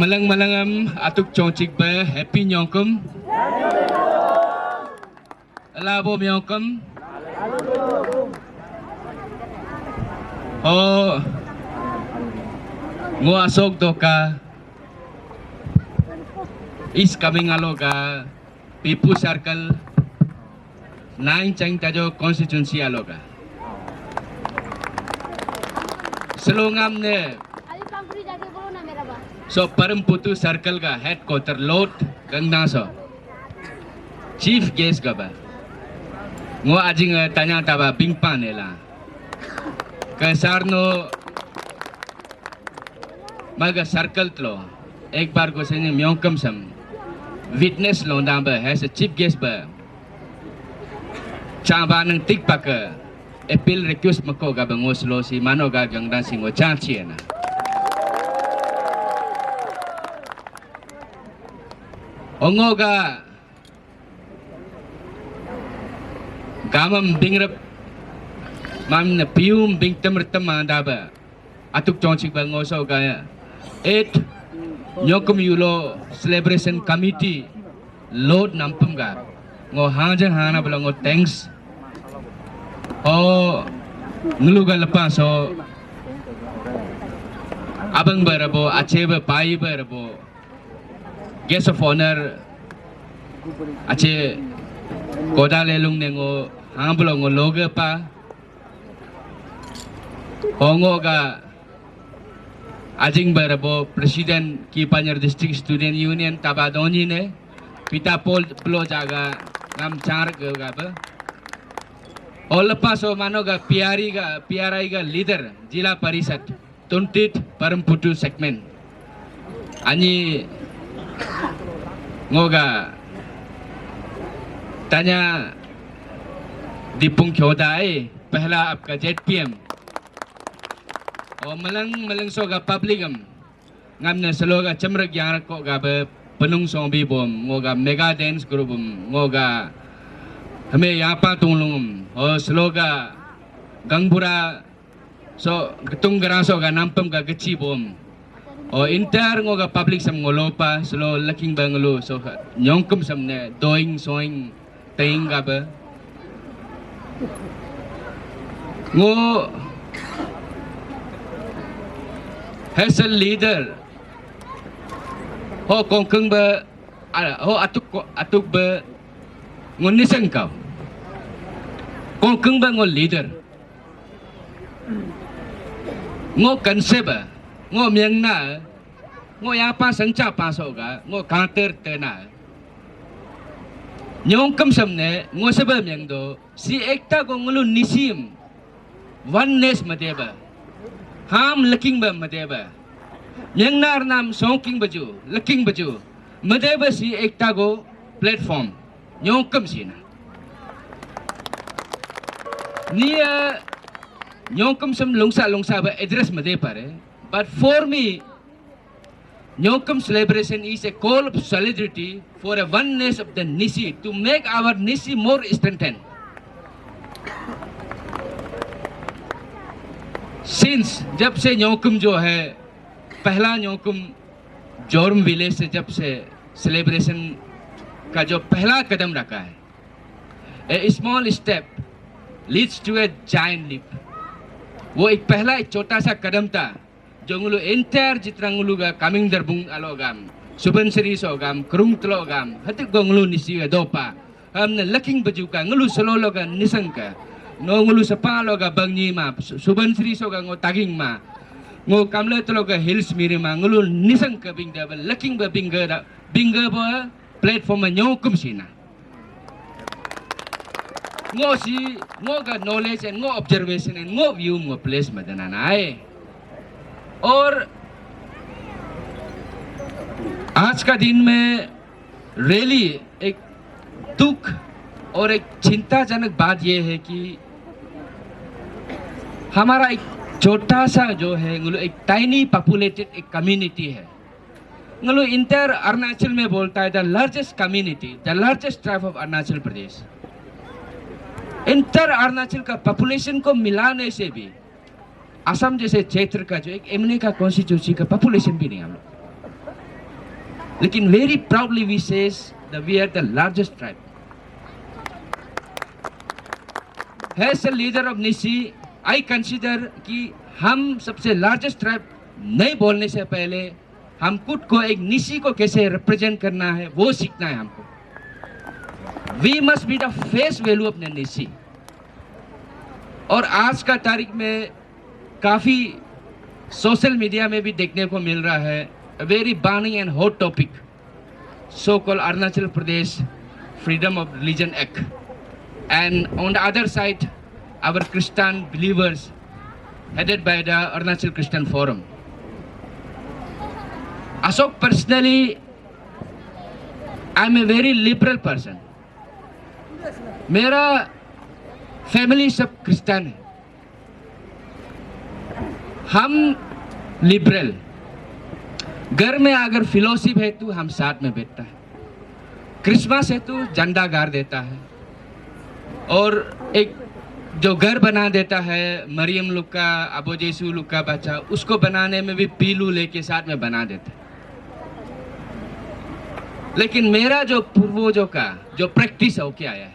Malang-malangam atuk congcik ba happy nyongkum. Labo nyongkum. Oh, ngo asok doka is coming aloga Pipu Circle 9 chang tajo constituency aloga. Selongam ne so Paramputu Circle का headquarter lot gangna so chief guest ka ba ngo ajing tanya taba bingpa nela kasarno maga circle tlo ek bar ko sene myongkam sam witness lo da ba has a chief guest ba chaba nang tik pa ka appeal request mako ga ba ngo slo si mano ga gangda singo cha chiena Ongoga gamam bingrap mam na pium bingtam rtama daba atuk chongchik ba ngoso ga 8 nyokum yulo celebration committee load nampam ga ngo hanja hana bala ngo thanks o ngluga lapa so abang barabo acheba pai barabo guest of honor ache koda lelung nengo hangbulo ngo loge pa hongo ga ajing barabo president ki Panjar district student union tabadoni ne pita pol plo jaga ngam char ga ba all paso mano ga piari ga leader jila parisat tuntit Paramputu segment ani ngoga tanya Dipung Khodai पहला आपका ZPM और मलंग सोगा पब्लिकम ngamne seloga cemrek yang ko ga penung sombi bom ngoga mega dance group ngoga hame yapa tunglung o seloga gangbura so getung garaso ga nampem ga geci bom o inter ngoga public sam ngolopa selo laking banglo so nyongkum samne doing soing ting ga ba ngo has a leader ho kongkeng ba ho atuk ba ngoniseng kau kongkeng ba ngo leader ngo konsep ba ngo miang na ngo yapa sangcha paso ga ngo counter tena nyong kam samne ngo seba miang do si ekta ko ngulu nisim oneness madeba ham looking ba madeba miang nar nam songking baju looking baju madeba si ekta go platform nyong kam sina nia nyong kam sam longsa ba address made pare. But for me, Nyongkum celebration is a call of solidarity for a oneness of the Nisi to make our Nisi more strengthened. Since जब से Nyongkum जो है पहला Nyongkum Joram village से जब से celebration का जो पहला कदम रखा है, a small step leads to a giant leap. वो एक पहला एक छोटा सा कदम था जो ngulu entire jitrang ngulu ga kaming darbung alogam subansari sogam krung tlogam hatik go ngulu nisi ga dopa amna laking baju ka ngulu sololo ga nisang ka no ngulu sapalo ga bangni ma subansari soga ngo taging ma ngo kamle tloga hills miri ma ngulu nisang ka bing da laking ba binga ba platform Nyongkum sina ngo si ngo ga knowledge and ngo observation and ngo view ngo place madana nae. और आज का दिन में really एक दुख और एक चिंताजनक बात यह है कि हमारा एक छोटा सा जो है एक टाइनी पॉपुलेटेड एक कम्युनिटी है इंटर अरुणाचल में बोलता है the largest community the largest tribe of Arunachal Pradesh inter Arunachal का पॉपुलेशन को मिलाने से भी असम जैसे क्षेत्र का जो एक एमने का कॉन्स्टिट्यूंसी का पॉपुलेशन भी नहीं हम लोग लेकिन very proudly we says that we are the largest tribe. As a leader of Nisi, I consider कि हम सबसे लार्जेस्ट ट्राइब नहीं बोलने से पहले हम खुद को एक निसी को कैसे रिप्रेजेंट करना है वो सीखना है हमको. We must be the face value of the निसी. और आज का तारीख में काफ़ी सोशल मीडिया में भी देखने को मिल रहा है very burning and hot topic so call Arunachal Pradesh freedom of religion act. And on the other side, our Christian believers headed by the Arunachal Christian Forum. Ashok, personally, I'm a very liberal person. मेरा family सब Christian है. हम liberal. घर में अगर philosophy है तो हम साथ में बैठता है. क्रिसमस है तो झंडा गाड़ देता है. और एक जो घर बना देता है मरियम लोग का अबू जेसू लोग का बच्चा उसको बनाने में भी पीलू लेके साथ में बना देता है. लेकिन मेरा जो पूर्वजों का जो प्रैक्टिस होके आया है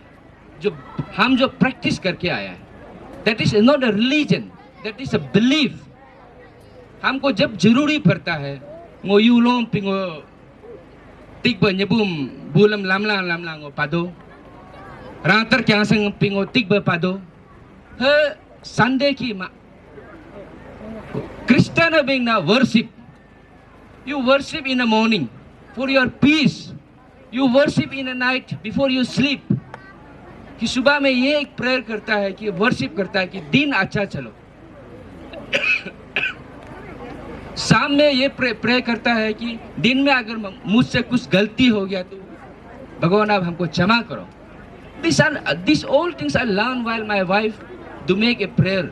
जो प्रैक्टिस करके आया है that is not a religion that is a belief. हमको जब जरूरी पड़ता है वो यूलोम पिंगो टिक बन्यबुम बुलम लामला लामलांगो पादो रातर क्या संग पिंगो तिक बपादो हे संडे की मा Christian being na worship. You worship in the morning for your peace. You worship in the night before you sleep. कि सुबह में ये एक प्रेयर करता है कि वर्शिप करता है कि दिन अच्छा चलो. शाम में ये प्रे करता है कि दिन में अगर मुझसे कुछ गलती हो गया तो भगवान आप हमको क्षमा करो. These all things I learned while my wife to make a prayer.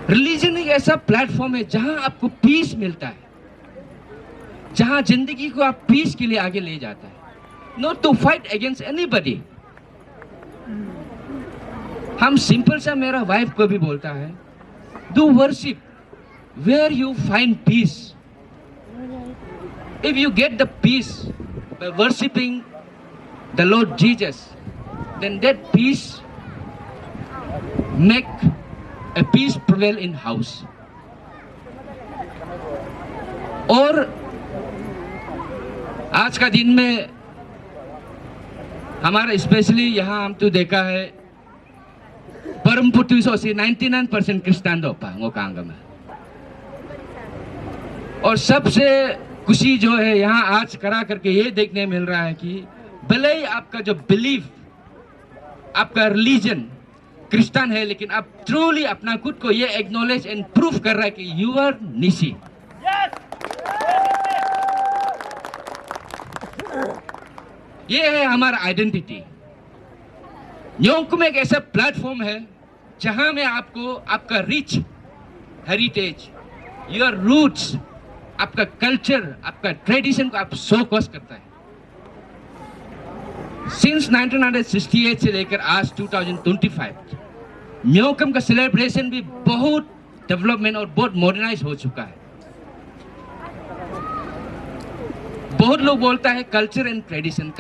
Religion एक ऐसा प्लेटफॉर्म है जहां आपको पीस मिलता है, जहां जिंदगी को आप पीस के लिए आगे ले जाता है. Not to fight against anybody. हम सिंपल सा मेरा वाइफ को भी बोलता है do worship where you find peace. If you get the peace by worshipping the Lord Jesus, then that peace make a peace prevail in house. और आज का दिन में हमारा स्पेशली यहाँ हम तो देखा है परम पुतुसोसी 99% क्रिश्चियन दोपा वो कांग में. और सबसे खुशी जो है यहाँ आज करा करके ये देखने मिल रहा है कि भले ही आपका जो बिलीफ आपका रिलीजन क्रिश्चियन है लेकिन आप ट्रूली अपना खुद को ये एक्नॉलेज एंड प्रूफ कर रहा है कि यू आर निसी. ये है हमारा आइडेंटिटी. न्योकुम एक ऐसा प्लेटफॉर्म है जहां में आपको आपका रिच हेरिटेज योर रूट्स आपका कल्चर आपका ट्रेडिशन को आप शोकॉस करता है. सिंस 1968 से लेकर आज 2025 म्योकम का सेलिब्रेशन भी बहुत डेवलपमेंट और बहुत मॉडर्नाइज हो चुका है. बहुत लोग बोलता है culture and tradition.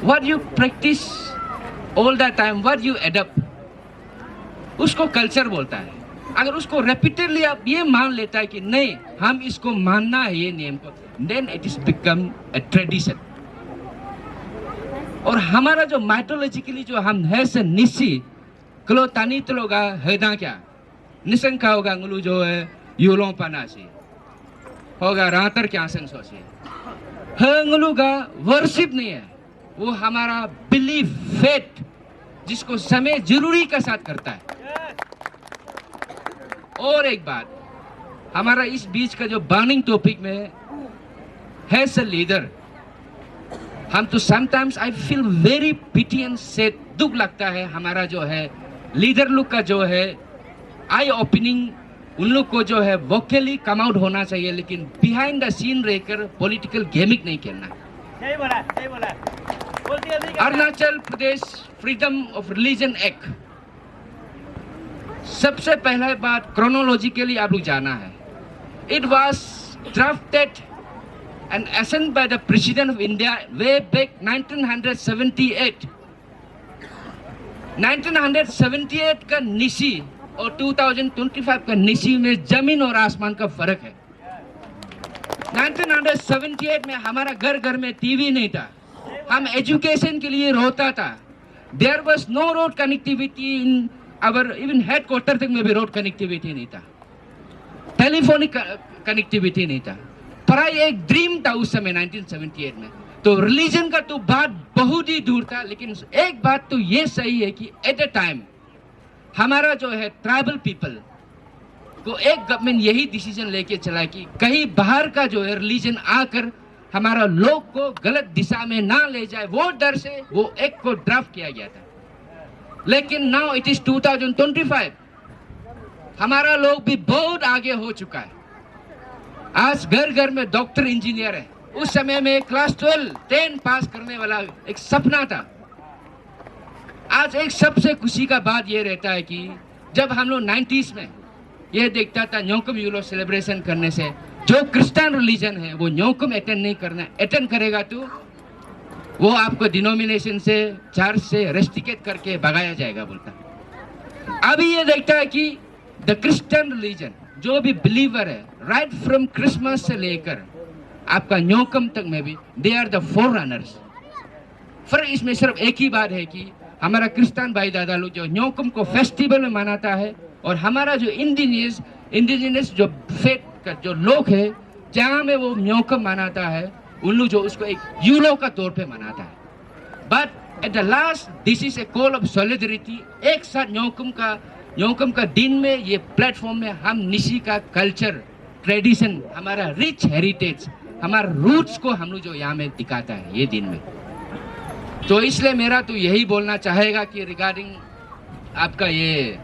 What you practice all the time what you adapt उसको कल्चर बोलता है. अगर उसको रिपीटेडली आप ये मान लेता है कि नहीं हम इसको मानना है ये नियम को then it is become a tradition. और हमारा जो माइथोलॉजिकली जो हम है से निसी क्लो तानी तलोगा हैदा क्या निसंका होगा गुलू जो है यूलों पनासी होगा रातर क्या संसो से हंगलू का वर्शिप नहीं है वो हमारा बिलीफ फेथ जिसको समय जरूरी का साथ करता है. और एक बात हमारा इस बीच का जो बर्निंग टॉपिक में है एज अ लीडर हम तो sometimes I feel very pity and sad. दुख लगता है हमारा जो है लीडर लोग का जो है आई ओपनिंग उन लोग को जो है वोकली कम आउट होना चाहिए लेकिन बिहाइंड द सीन रहकर पॉलिटिकल गेमिंग नहीं खेलना. सही बोला. Arunachal Pradesh freedom of religion act सबसे पहला बात क्रोनोलॉजिकली आप लोग जाना है It was drafted and signed by the President of India way back 1978. 1978 का निशी और 2025 का निशी में जमीन और आसमान का फर्क है। 1978 में हमारा घर घर में टीवी नहीं था, हम एजुकेशन के लिए रोता था। There was no road connectivity in our even headquarter तक में भी रोड कनेक्टिविटी नहीं था, टेलीफोनिक कनेक्टिविटी नहीं था। पढ़ाई एक ड्रीम था उस समय 1978 में। तो रिलीजन का तो बात बहुत ही दूर था, लेकिन एक बात तो ये सही है कि एट ए टाइम हमारा जो है ट्राइबल पीपल को एक गवर्नमेंट यही डिसीजन लेके चला कि कहीं बाहर का जो है रिलीजन आकर हमारा लोग को गलत दिशा में ना ले जाए, वो डर से वो एक को ड्राफ्ट किया गया था। लेकिन नाउ इट इज 2025, हमारा लोग भी बहुत आगे हो चुका है। आज घर घर में डॉक्टर इंजीनियर है। उस समय में क्लास 12 10 पास करने वाला एक सपना था। आज एक सबसे खुशी का बात ये रहता है कि जब हम लोग 90s में ये देखता था न्योकुम यूलो सेलिब्रेशन करने से जो क्रिश्चियन रिलीजन है वो न्योकुम अटेंड नहीं करना, अटेंड करेगा तो वो आपको डिनोमिनेशन से चर्च से रेस्ट्रिकेट करके भगाया जाएगा बोलता। अभी ये देखता है कि द क्रिश्चियन रिलीजन जो भी बिलीवर है राइट फ्रॉम क्रिसमस से लेकर आपका न्योकुम तक में भी दे आर द फोररनर्स। फर्क इसमें सिर्फ एक ही बात है कि हमारा क्रिश्चियन भाई दादा लोग जो न्योकुम को फेस्टिवल में मनाता है और हमारा जो इंडिजिनियस जो फेथ का जो लोग है जहाँ में वो न्योकुम मनाता है उन लोग जो उसको एक यूलो का तौर पे मनाता है। But at the last this is a call of solidarity. एक साथ न्योकुम का दिन में ये प्लेटफॉर्म में हम निशी का कल्चर ट्रेडिशन हमारा रिच हेरिटेज हमारा रूट्स को हम लोग जो यहाँ में दिखाता है ये दिन में। तो इसलिए मेरा तो यही बोलना चाहेगा कि रिगार्डिंग आपका ये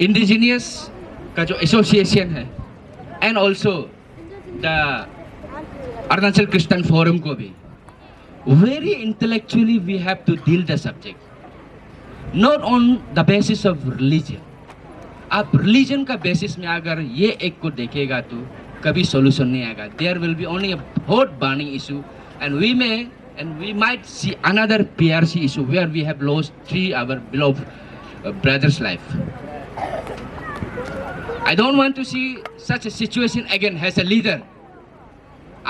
इंडिजिनियस का जो एसोसिएशन है and also the Arunachal Christian forum को भी very intellectually we have to deal the subject not on the basis of religion. आप रिलीजन का बेसिस में अगर ये एक को देखेगा तो कभी सॉल्यूशन नहीं आएगा। There will be only a hot burning issue and we might see another PRC issue where we have lost 3 our beloved brothers' life. I don't want to see such a situation again as a leader.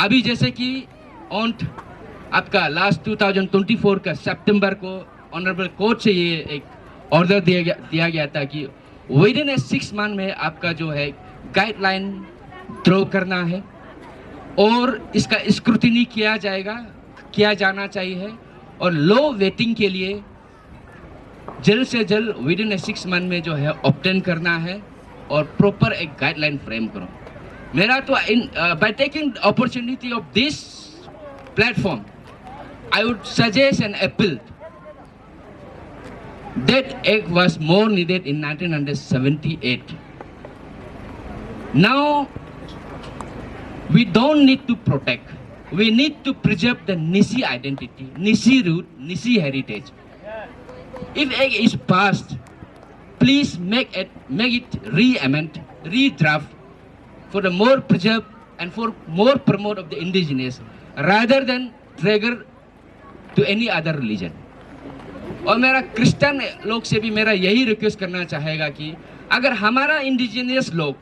अभी जैसे कि on आपका last 2024 का सितंबर को honourable court से ये एक order दिया गया था कि विद इन 6 मंथ में आपका जो है गाइडलाइन ड्रॉ करना है और इसका स्क्रूटिनी किया जाना चाहिए और लो वेटिंग के लिए जल्द से जल्द विद इन 6 मंथ में जो है ऑब्टेन करना है और प्रॉपर एक गाइडलाइन फ्रेम करो। मेरा तो by taking opportunity of this platform I would suggest an appeal that act was more needed in 1978। Now we don't need to protect, we need to preserve the Nishi identity, Nishi root, Nishi heritage. If it is passed, please make it re-amend, redraft for the more preserve and for more promote of the indigenous rather than trigger to any other religion. और मेरा Christian लोग से भी मेरा यही request करना चाहेगा कि अगर हमारा इंडिजिनियस लोग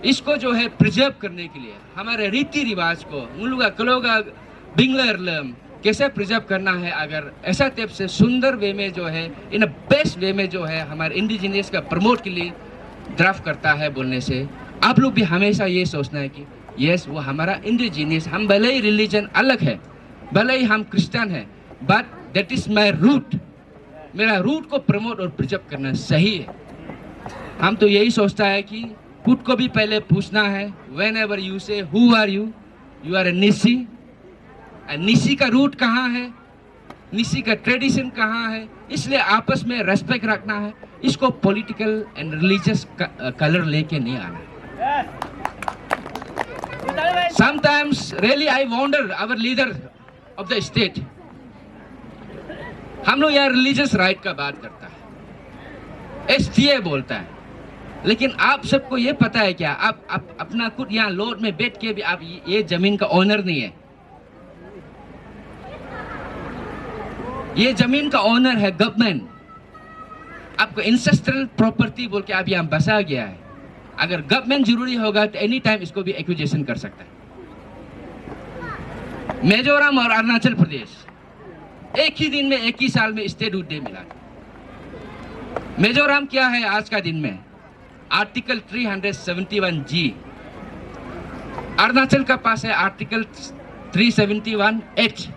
इसको जो है प्रिजर्व करने के लिए हमारे रीति रिवाज को मुलुगा बिंगलर कैसे प्रिजर्व करना है, अगर ऐसा टाइप से सुंदर वे में जो है इन बेस्ट वे में जो है हमारे इंडिजिनियस का प्रमोट के लिए ड्राफ्ट करता है बोलने से आप लोग भी हमेशा ये सोचना है कि यस वो हमारा इंडिजिनियस, हम भले ही रिलीजन अलग है, भले ही हम क्रिश्चियन है, but that is my root, मेरा रूट को प्रमोट और प्रिजर्व करना सही है। हम तो यही सोचता है कि खुद को भी पहले पूछना है whenever you say who are you, you are a Nishi, Nishi का रूट कहाँ है, निशी का ट्रेडिशन कहाँ है, इसलिए आपस में रेस्पेक्ट रखना है, इसको पॉलिटिकल एंड रिलीजियस कलर लेके नहीं आना है। Sometimes really I wonder our leader of the state, हम लोग यहाँ रिलीजियस राइट का बात करता है, STA बोलता है, लेकिन आप सबको ये पता है क्या, आप अपना खुद यहाँ लोड में बैठ के भी आप ये जमीन का ओनर नहीं है। ये जमीन का ओनर है गवर्नमेंट। आपको इंसेस्ट्रल प्रॉपर्टी बोल के आप यहाँ बसा गया है। अगर गवर्नमेंट जरूरी होगा तो एनी टाइम इसको भी एक्विजिशन कर सकता है। मिजोरम और अरुणाचल प्रदेश एक ही दिन में, एक ही साल में स्टेटहुड डे मिला। मिजोरम क्या है आज का दिन में? Article 371G। अरुणाचल का पास है आर्टिकल 371H।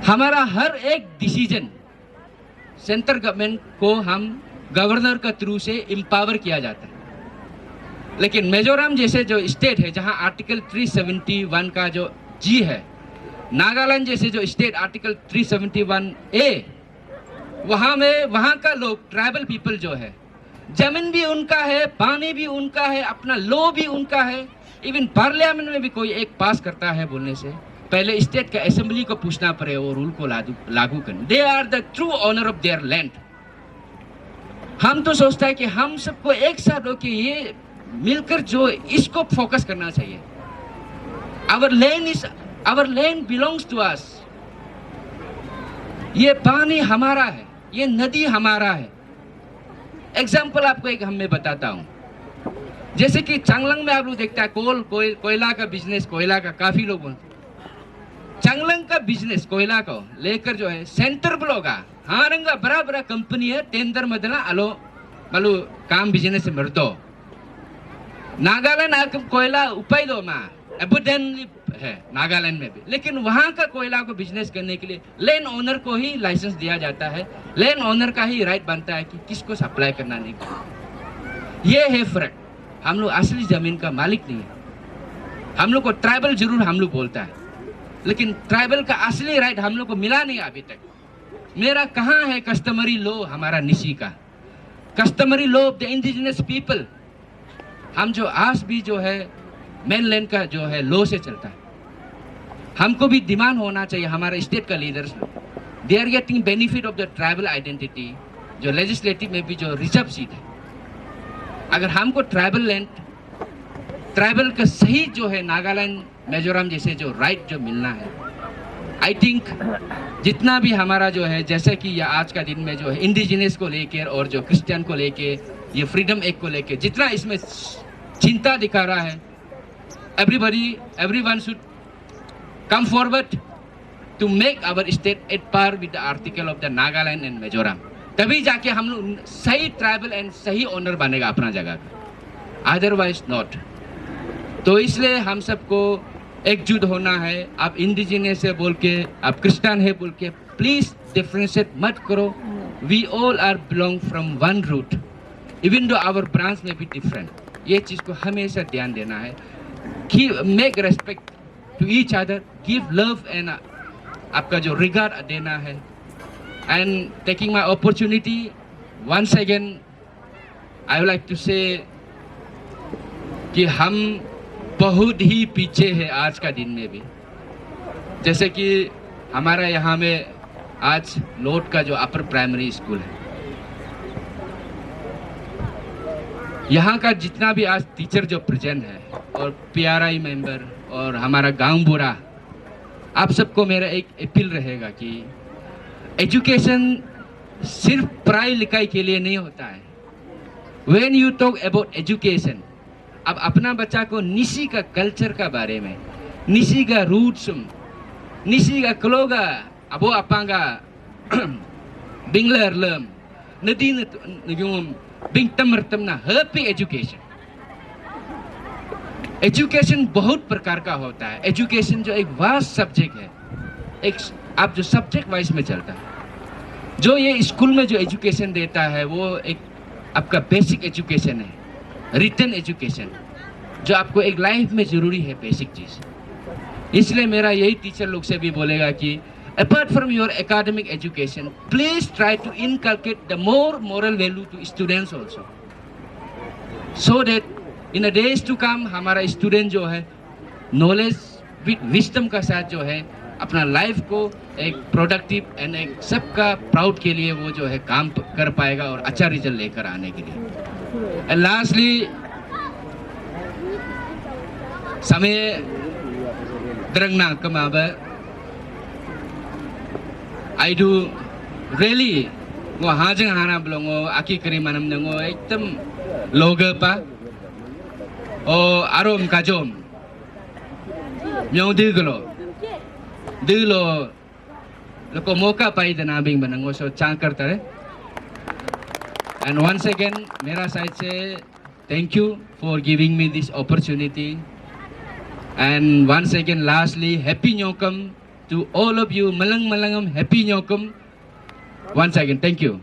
हमारा हर एक डिसीजन सेंट्रल गवर्नमेंट को हम गवर्नर का थ्रू से एम्पावर किया जाता है। लेकिन मिजोरम जैसे जो स्टेट है जहां आर्टिकल 371 का जो G है, नागालैंड जैसे जो स्टेट आर्टिकल 371A, वहां का लोग ट्राइबल पीपल जो है, जमीन भी उनका है, पानी भी उनका है, अपना लॉ भी उनका है। इवन पार्लियामेंट में भी कोई एक पास करता है बोलने से पहले स्टेट का असेंबली को पूछना पड़े वो रूल को लागू करने। They are the true owner of their land. हम तो सोचता है कि हम सबको एक साथ होकर ये मिलकर जो इसको फोकस करना चाहिए। Our land belongs to us. ये पानी हमारा है, ये नदी हमारा है। एग्जाम्पल आपको एक मैं बताता हूं। जैसे कि चांगलांग में आप लोग देखता है कोयला का बिजनेस, कोयला का काफी लोग बोलते। चांगलांग का बिजनेस कोयला को लेकर जो है सेंटर ब्लॉक हाँ रंगा बड़ा बड़ा कंपनी है टेंडर मदला अलो मलु काम बिजनेस से मरदो। नागालैंड आकर कोयला उपाय दो माँ एबुडेंटली है नागालैंड में भी, लेकिन वहां का कोयला को बिजनेस करने के लिए लैंड ओनर को ही लाइसेंस दिया जाता है। लैंड ओनर का ही राइट बनता है कि किसको सप्लाई करना नहीं करना। ये है फर्क। हम लोग असली जमीन का मालिक नहीं है। हम लोग को ट्राइबल जरूर हम लोग बोलता है, लेकिन ट्राइबल का असली राइट हम लोग को मिला नहीं अभी तक। मेरा कहाँ है कस्टमरी लॉ हमारा निशी का, customary law of the indigenous people. हम जो आज भी जो है मेनलैंड का जो है लॉ से चलता है। हमको भी डिमांड होना चाहिए हमारा स्टेट का leaders, they are getting benefit of the tribal identity. जो लेजिस्लेटिव में भी जो रिजर्व सीट है, अगर हमको ट्राइबल लैंड, ट्राइबल का सही जो है नागालैंड मिजोरम जैसे जो राइट जो मिलना है, आई थिंक जितना भी हमारा जो है, जैसे कि ये आज का दिन में जो है इंडिजिनस को लेकर और जो क्रिश्चियन को लेके, ये फ्रीडम एक्ट को लेके जितना इसमें चिंता दिखा रहा है, everyone should come forward to make our state at par with the article of the Nagaland and Mizoram. तभी जाके हम लोग सही ट्राइबल एंड सही ओनर बनेगा अपना जगह का, अदरवाइज नॉट। तो इसलिए हम सबको एकजुट होना है। आप इंडिजिनस है बोल के, आप क्रिश्चियन है बोल के, प्लीज डिफरेंशिएट मत करो। We all are belong from one root, even though our branch में भी डिफरेंट। ये चीज को हमेशा ध्यान देना है। Make respect to each other, give love and आपका जो रिगार्ड देना है। And taking my opportunity once again I would like to say कि हम बहुत ही पीछे है आज का दिन में भी। जैसे कि हमारा यहाँ में आज लोट का जो अपर प्राइमरी स्कूल है, यहाँ का जितना भी आज टीचर जो प्रेजेंट है और PRI मेंबर और हमारा गांव बुरा, आप सबको मेरा एक अपील रहेगा कि एजुकेशन सिर्फ पढ़ाई लिखाई के लिए नहीं होता है। When you talk about education, अब अपना बच्चा को निशी का कल्चर का बारे में, निशी का रूट्स, निशी का क्लोगा अबो अपांगा बिंगलर लम नदी न बिंग तमरतम ना हैप्पी एजुकेशन। एजुकेशन बहुत प्रकार का होता है। एजुकेशन जो एक वास्ट सब्जेक्ट है, एक आप जो सब्जेक्ट वाइज में चलता है, जो ये स्कूल में जो एजुकेशन देता है वो एक आपका बेसिक एजुकेशन है, रिटन एजुकेशन, जो आपको एक लाइफ में जरूरी है, बेसिक चीज। इसलिए मेरा यही टीचर लोग से भी बोलेगा कि apart from your academic education, please try to inculcate the more moral value to students also, so that in the days to come हमारा स्टूडेंट जो है नॉलेज विद विजडम का साथ जो है अपना लाइफ को एक प्रोडक्टिव एंड एक सबका प्राउड के लिए वो जो है काम कर पाएगा और अच्छा रिजल्ट लेकर आने के लिए। एंड लास्टली समय drangna kemaba I do really ngo hajeng hana blongo aki keri manam ngo ekdam loga pa o arom kajom myong diglo loko moka pai danabing banango so chankar tare. And once again mera side se thank you for giving me this opportunity. And once again, lastly, Happy Nyokam to all of you. Malang Malangam, Happy Nyokam. Once again, thank you.